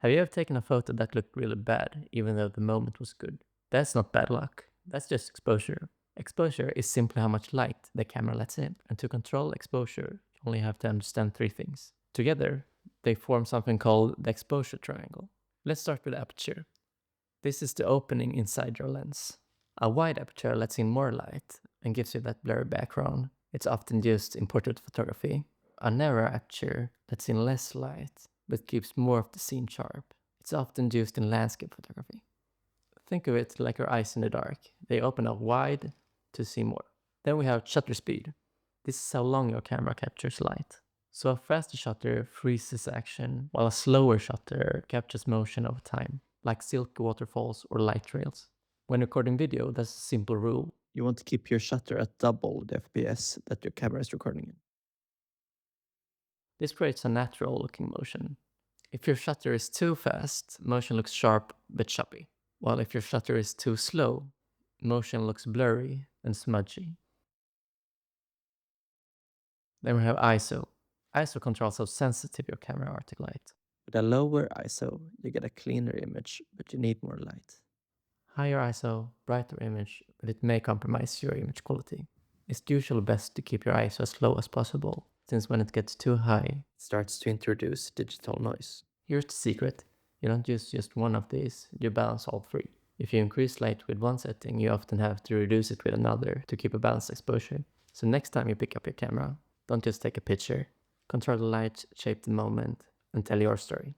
Have you ever taken a photo that looked really bad, even though the moment was good? That's not bad luck. That's just exposure. Exposure is simply how much light the camera lets in. And to control exposure, you only have to understand three things. Together, they form something called the exposure triangle. Let's start with aperture. This is the opening inside your lens. A wide aperture lets in more light and gives you that blurry background. It's often used in portrait photography. A narrow aperture lets in less light, but keeps more of the scene sharp. It's often used in landscape photography. Think of it like your eyes in the dark. They open up wide to see more. Then we have shutter speed. This is how long your camera captures light. So a faster shutter freezes action, while a slower shutter captures motion over time, like silky waterfalls or light trails. When recording video, that's a simple rule. You want to keep your shutter at double the FPS that your camera is recording in. This creates a natural looking motion. If your shutter is too fast, motion looks sharp but choppy. While if your shutter is too slow, motion looks blurry and smudgy. Then we have ISO. ISO controls how sensitive your camera are to light. With a lower ISO, you get a cleaner image, but you need more light. Higher ISO, brighter image, but it may compromise your image quality. It's usually best to keep your ISO as low as possible, since when it gets too high, it starts to introduce digital noise. Here's the secret. You don't use just one of these, you balance all three. If you increase light with one setting, you often have to reduce it with another to keep a balanced exposure. So next time you pick up your camera, don't just take a picture. Control the light, shape the moment, and tell your story.